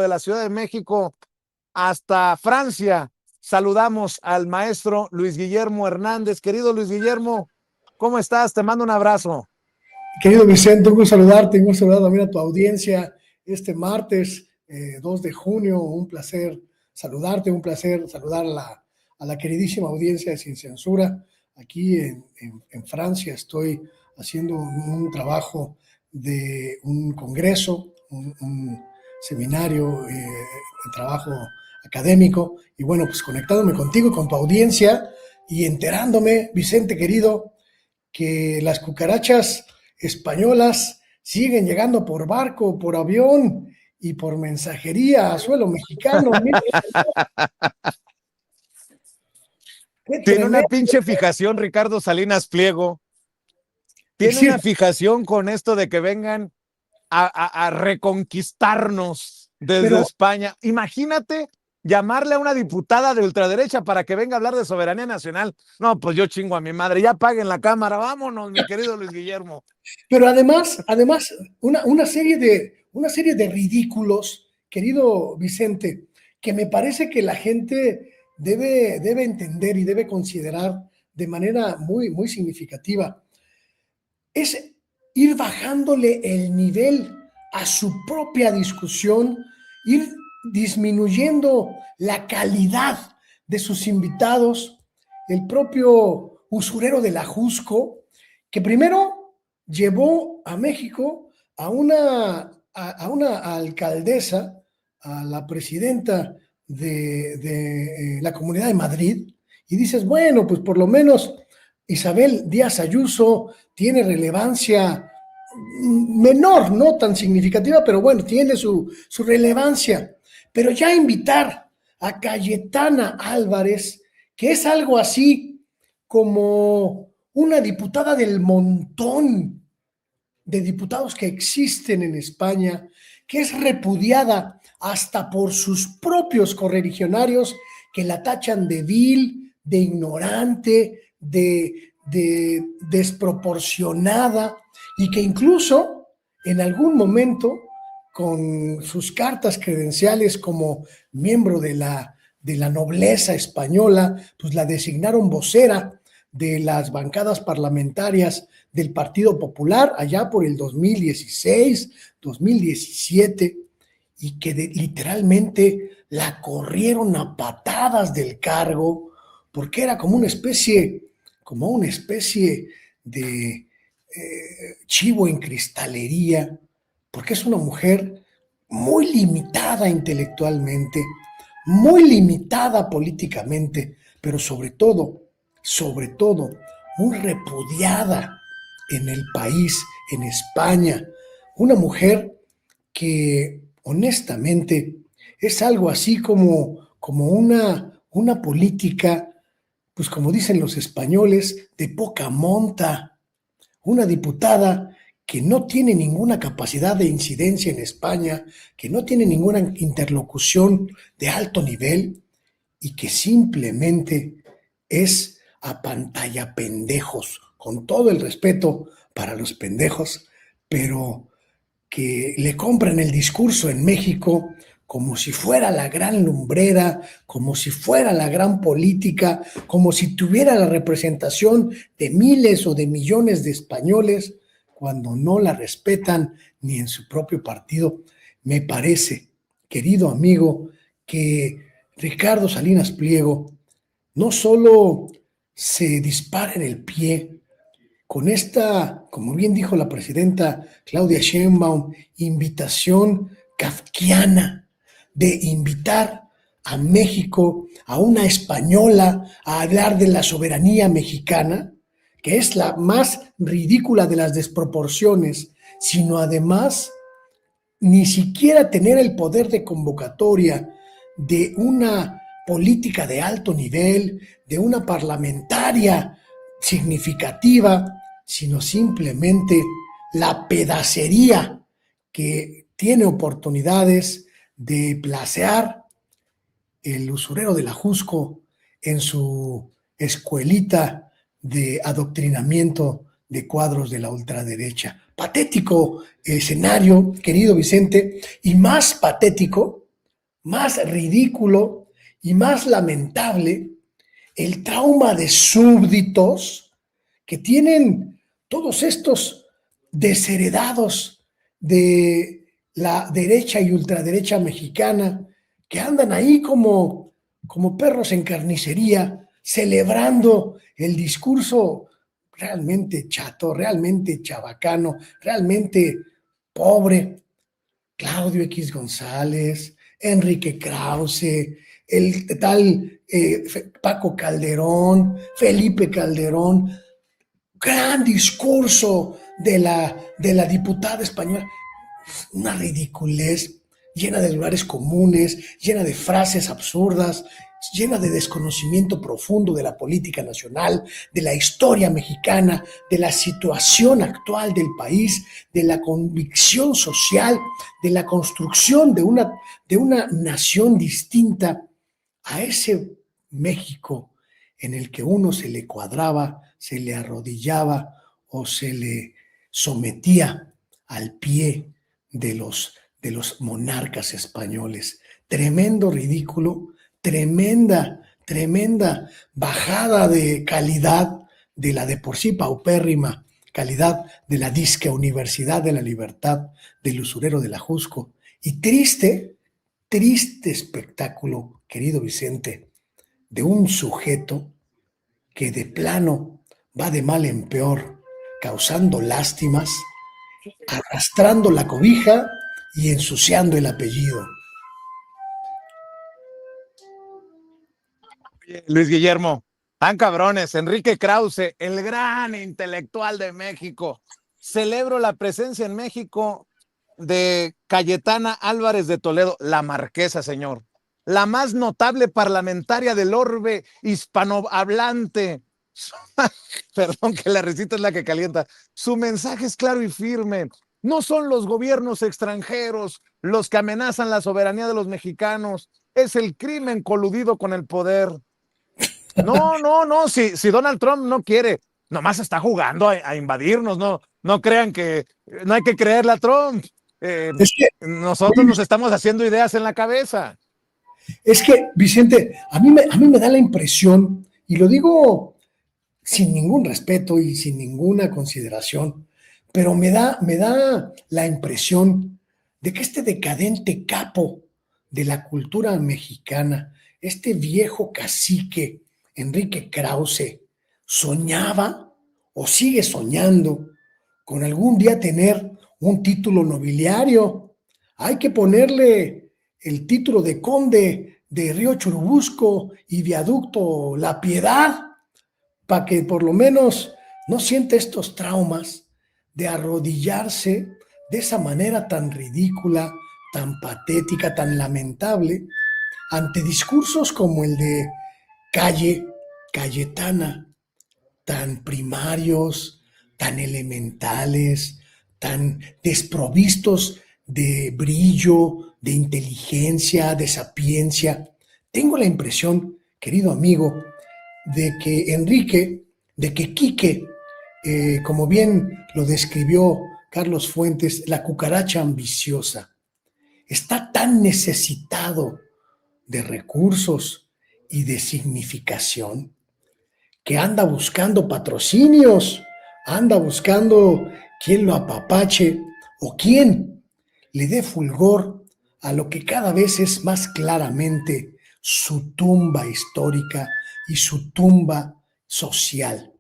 de la Ciudad de México hasta Francia. Saludamos al maestro Luis Guillermo Hernández. Querido Luis Guillermo, ¿cómo estás? Te mando un abrazo. Querido Vicente, un gusto saludarte, un gusto saludar también a tu audiencia este martes 2 de junio. Un placer saludarte, un placer saludar a la queridísima audiencia de Sin Censura. Aquí en Francia estoy haciendo un trabajo de un congreso, un seminario de trabajo académico, y bueno, pues conectándome contigo y con tu audiencia y enterándome, Vicente querido, que las cucarachas españolas siguen llegando por barco, por avión y por mensajería a suelo mexicano. Mira, qué Tiene una tremendo. pinche fijación, Ricardo Salinas Pliego. Es Tiene una decir, fijación con esto de que vengan a reconquistarnos desde pero, España. Imagínate llamarle a una diputada de ultraderecha para que venga a hablar de soberanía nacional. No, pues yo chingo a mi madre. Ya paguen la cámara. Vámonos, mi querido Luis Guillermo. pero además una serie de ridículos, querido Vicente, que me parece que la gente debe entender y debe considerar de manera muy significativa. Es ir bajándole el nivel a su propia discusión, ir disminuyendo la calidad de sus invitados. El propio usurero de la Jusco, que primero llevó a México a una alcaldesa, a la presidenta de la Comunidad de Madrid, y dices, bueno, pues por lo menos Isabel Díaz Ayuso tiene relevancia menor, no tan significativa, pero bueno, tiene su relevancia. Pero ya invitar a Cayetana Álvarez, que es algo así como una diputada del montón de diputados que existen en España, que es repudiada hasta por sus propios correligionarios, que la tachan de vil, de ignorante, de desproporcionada, y que incluso en algún momento, con sus cartas credenciales como miembro de la nobleza española, pues la designaron vocera de las bancadas parlamentarias del Partido Popular allá por el 2016, 2017, y que literalmente la corrieron a patadas del cargo porque era como una especie de chivo en cristalería, porque es una mujer muy limitada intelectualmente, muy limitada políticamente, pero sobre todo, muy repudiada en el país, en España. Una mujer que honestamente es algo así como una política, pues como dicen los españoles, de poca monta. Una diputada que no tiene ninguna capacidad de incidencia en España, que no tiene ninguna interlocución de alto nivel y que simplemente es a pantalla pendejos, con todo el respeto para los pendejos, pero que le compran el discurso en México como si fuera la gran lumbrera, como si fuera la gran política, como si tuviera la representación de miles o de millones de españoles, cuando no la respetan ni en su propio partido. Me parece, querido amigo, que Ricardo Salinas Pliego no solo se dispara en el pie con esta, como bien dijo la presidenta Claudia Sheinbaum, invitación kafkiana de invitar a México, a una española, a hablar de la soberanía mexicana, que es la más ridícula de las desproporciones, sino además ni siquiera tener el poder de convocatoria de una política de alto nivel, de una parlamentaria significativa, sino simplemente la pedacería que tiene oportunidades de placear el usurero de la Jusco en su escuelita de adoctrinamiento de cuadros de la ultraderecha. Patético escenario, querido Vicente, y más patético más ridículo y más lamentable el trauma de súbditos que tienen todos estos desheredados de la derecha y ultraderecha mexicana que andan ahí como perros en carnicería, celebrando el discurso realmente chato, realmente chabacano, realmente pobre. Claudio X González, Enrique Krause, el tal Paco Calderón, Felipe Calderón, gran discurso de la diputada española, una ridiculez llena de lugares comunes, llena de frases absurdas, llena de desconocimiento profundo de la política nacional, de la historia mexicana, de la situación actual del país, de la convicción social, de la construcción de una nación distinta a ese México en el que uno se le cuadraba, se le arrodillaba o se le sometía al pie de los monarcas españoles. Tremendo ridículo, tremenda bajada de calidad de la de por sí paupérrima calidad de la disque Universidad de la Libertad del usurero de la Jusco. Y triste espectáculo, querido Vicente, de un sujeto que de plano va de mal en peor, causando lástimas, arrastrando la cobija y ensuciando el apellido. Luis Guillermo, tan cabrones, Enrique Krause, el gran intelectual de México. Celebro la presencia en México de Cayetana Álvarez de Toledo, la marquesa, señor, la más notable parlamentaria del orbe hispanohablante. Perdón que la risita es la que calienta. Su mensaje es claro y firme. No son los gobiernos extranjeros los que amenazan la soberanía de los mexicanos, es el crimen coludido con el poder. No, si Donald Trump no quiere, nomás está jugando a invadirnos, no crean que no hay que creerle a Trump. Es que, Nosotros nos estamos haciendo ideas en la cabeza. es que Vicente, a mí me da la impresión, y lo digo sin ningún respeto y sin ninguna consideración, pero me da la impresión de que este decadente capo de la cultura mexicana, este viejo cacique Enrique Krause, soñaba o sigue soñando con algún día tener un título nobiliario. Hay que ponerle el título de conde de Río Churubusco y viaducto La Piedad para que por lo menos no sienta estos traumas de arrodillarse de esa manera tan ridícula, tan patética, tan lamentable, ante discursos como el de Cayetana, tan primarios, tan elementales, tan desprovistos de brillo, de inteligencia, de sapiencia. Tengo la impresión, querido amigo, de que Quique, como bien lo describió Carlos Fuentes, la cucaracha ambiciosa, está tan necesitado de recursos y de significación que anda buscando patrocinios, anda buscando quién lo apapache o quién le dé fulgor a lo que cada vez es más claramente su tumba histórica y su tumba social.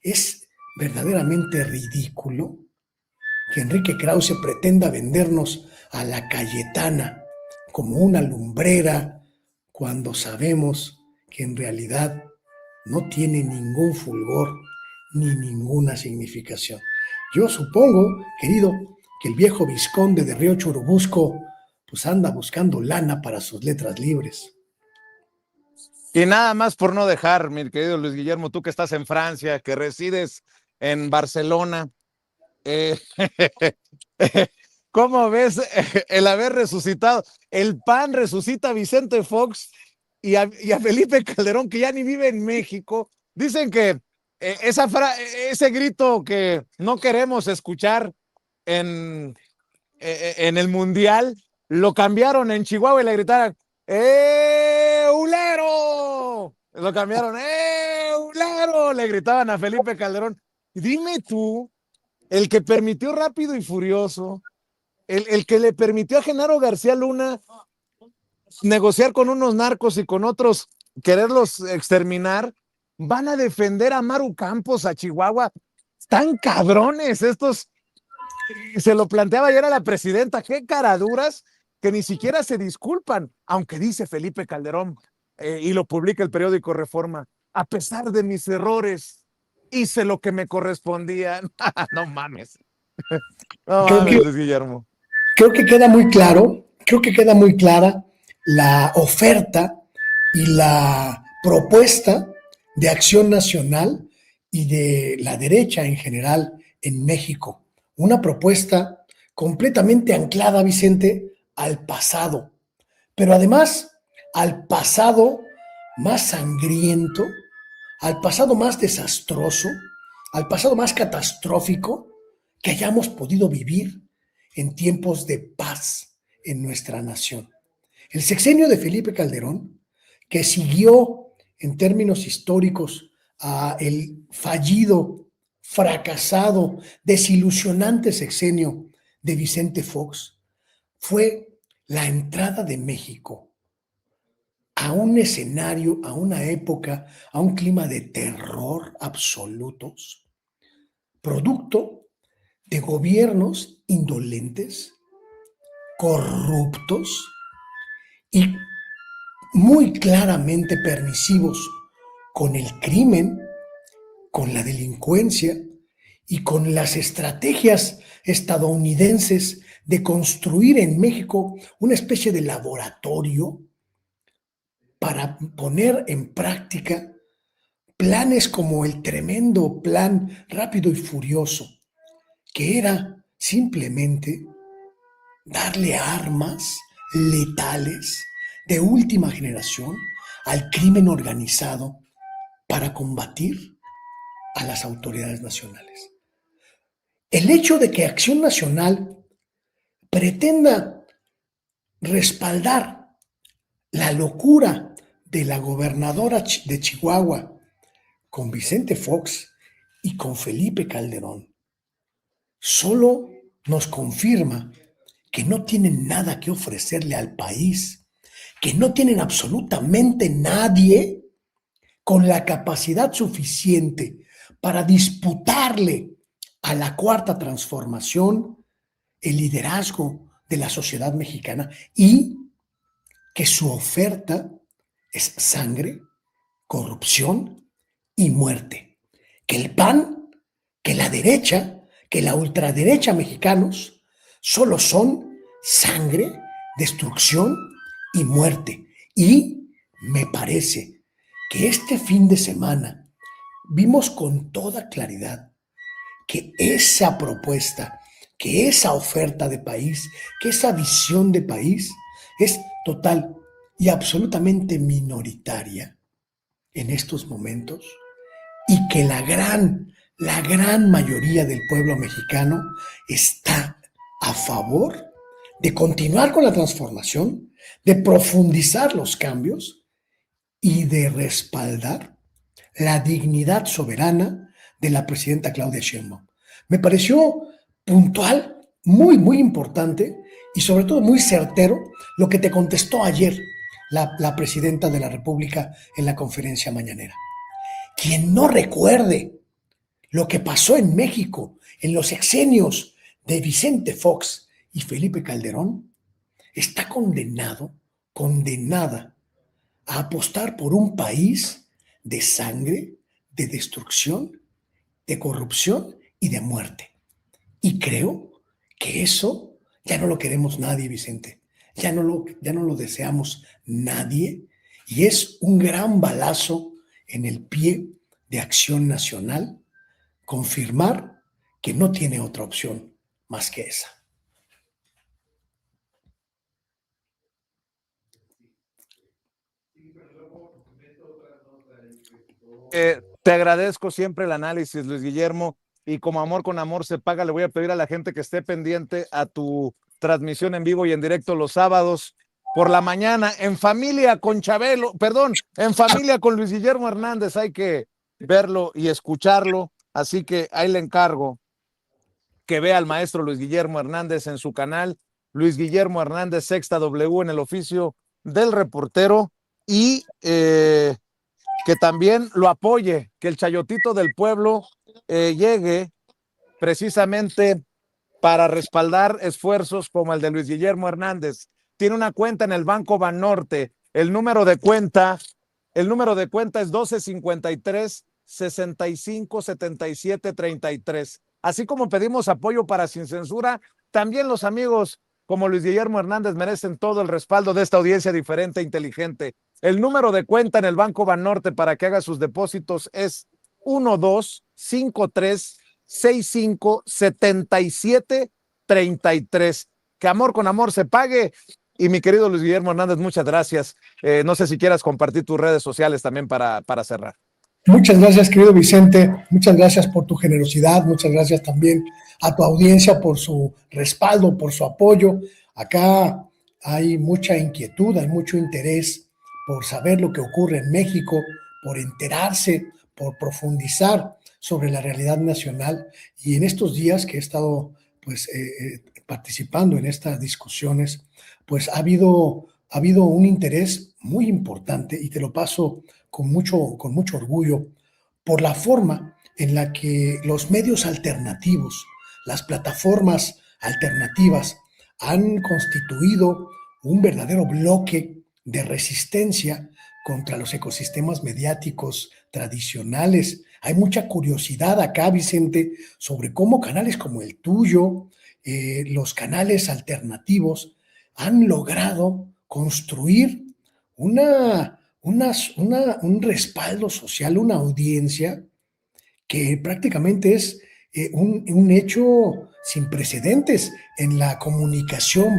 Es verdaderamente ridículo que Enrique Krause pretenda vendernos a la Cayetana como una lumbrera cuando sabemos que en realidad no tiene ningún fulgor ni ninguna significación. Yo supongo, querido, que el viejo vizconde de Río Churubusco pues anda buscando lana para sus letras libres. Y nada más por no dejar, mi querido Luis Guillermo, tú que estás en Francia, que resides en Barcelona, eh, ¿cómo ves el haber resucitado? El PAN resucita a Vicente Fox y a Felipe Calderón, que ya ni vive en México. Dicen que ese grito que no queremos escuchar en el Mundial lo cambiaron en Chihuahua y le gritaron, ulero! Lo cambiaron, ulero! Le gritaban a Felipe Calderón. Dime tú, el que permitió Rápido y Furioso, el que le permitió a Genaro García Luna negociar con unos narcos y con otros quererlos exterminar, van a defender a Maru Campos, a Chihuahua. Están cabrones estos. Se lo planteaba ayer a la presidenta, qué caraduras que ni siquiera se disculpan, aunque dice Felipe Calderón, y lo publica el periódico Reforma, a pesar de mis errores, hice lo que me correspondía. No mames. No Creo que, mames, Luis Guillermo. creo que queda muy claro, creo que queda muy clara la oferta y la propuesta de Acción Nacional y de la derecha en general en México. Una propuesta completamente anclada, Vicente, al pasado, pero además al pasado más sangriento, al pasado más desastroso, al pasado más catastrófico que hayamos podido vivir en tiempos de paz en nuestra nación. El sexenio de Felipe Calderón, que siguió en términos históricos a el fallido, fracasado, desilusionante sexenio de Vicente Fox, fue la entrada de México a un escenario, a una época, a un clima de terror absolutos, producto de gobiernos indolentes, corruptos y muy claramente permisivos con el crimen, con la delincuencia y con las estrategias estadounidenses de construir en México una especie de laboratorio para poner en práctica planes como el tremendo plan Rápido y Furioso, que era simplemente darle armas letales de última generación al crimen organizado para combatir a las autoridades nacionales. El hecho de que Acción Nacional pretenda respaldar la locura de la gobernadora de Chihuahua con Vicente Fox y con Felipe Calderón solo nos confirma que no tienen nada que ofrecerle al país, que no tienen absolutamente nadie con la capacidad suficiente para disputarle a la Cuarta Transformación el liderazgo de la sociedad mexicana y que su oferta es sangre, corrupción y muerte. Que el PAN, que la derecha, que la ultraderecha mexicanos solo son sangre, destrucción y muerte. Y me parece que este fin de semana vimos con toda claridad que esa propuesta, que esa oferta de país, que esa visión de país es total y absolutamente minoritaria en estos momentos y que la gran mayoría del pueblo mexicano está a favor de continuar con la transformación, de profundizar los cambios y de respaldar la dignidad soberana de la presidenta Claudia Sheinbaum. Me pareció puntual, muy importante y sobre todo muy certero lo que te contestó ayer la presidenta de la República en la conferencia mañanera. Quien no recuerde lo que pasó en México en los sexenios de Vicente Fox y Felipe Calderón, está condenada a apostar por un país de sangre, de destrucción, de corrupción y de muerte. Y creo que eso ya no lo queremos nadie, Vicente. Ya no lo deseamos nadie. Y es un gran balazo en el pie de Acción Nacional confirmar que no tiene otra opción más que esa. Te agradezco siempre el análisis, Luis Guillermo, y como amor con amor se paga, le voy a pedir a la gente que esté pendiente a tu transmisión en vivo y en directo los sábados por la mañana, en familia con Chabelo, perdón, en familia con Luis Guillermo Hernández, hay que verlo y escucharlo, así que ahí le encargo que vea al maestro Luis Guillermo Hernández en su canal, Luis Guillermo Hernández, Sexta W, en el oficio del reportero, y que también lo apoye, que el Chayotito del Pueblo llegue precisamente para respaldar esfuerzos como el de Luis Guillermo Hernández. Tiene una cuenta en el Banco Banorte, el número de cuenta es 1253-657733. Así como pedimos apoyo para Sin Censura, también los amigos como Luis Guillermo Hernández merecen todo el respaldo de esta audiencia diferente e inteligente. El número de cuenta en el Banco Banorte para que haga sus depósitos es 1253-657733. Que amor con amor se pague. Y mi querido Luis Guillermo Hernández, muchas gracias. No sé si quieras compartir tus redes sociales también para cerrar. Muchas gracias, querido Vicente. Muchas gracias por tu generosidad. Muchas gracias también a tu audiencia por su respaldo, por su apoyo. Acá hay mucha inquietud, hay mucho interés por saber lo que ocurre en México, por enterarse, por profundizar sobre la realidad nacional. Y en estos días que he estado participando en estas discusiones, pues ha habido un interés muy importante, y te lo paso con mucho orgullo, por la forma en la que los medios alternativos, las plataformas alternativas han constituido un verdadero bloque de resistencia contra los ecosistemas mediáticos tradicionales. Hay mucha curiosidad acá, Vicente, sobre cómo canales como el tuyo, los canales alternativos, han logrado construir un respaldo social, una audiencia que prácticamente es un hecho sin precedentes en la comunicación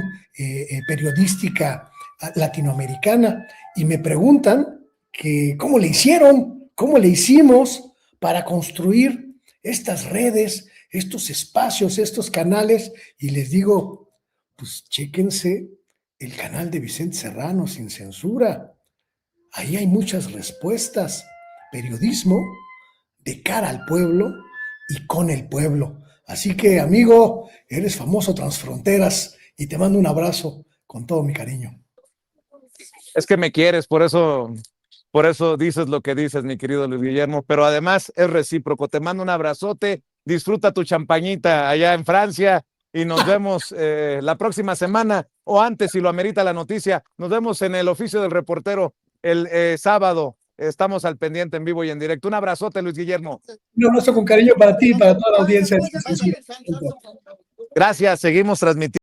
periodística latinoamericana. Y me preguntan que cómo le hicieron, cómo le hicimos para construir estas redes, estos espacios, estos canales, y les digo, pues chéquense el canal de Vicente Serrano, Sin Censura. Ahí hay muchas respuestas. Periodismo de cara al pueblo y con el pueblo. Así que, amigo, eres famoso transfronteras y te mando un abrazo con todo mi cariño. Es que me quieres, por eso dices lo que dices, mi querido Luis Guillermo, pero además es recíproco. Te mando un abrazote, disfruta tu champañita allá en Francia y nos vemos la próxima semana o antes, si lo amerita la noticia. Nos vemos en el oficio del reportero el sábado. Estamos al pendiente en vivo y en directo. Un abrazote, Luis Guillermo. Un abrazo con cariño para ti y para toda la audiencia. Gracias, seguimos transmitiendo.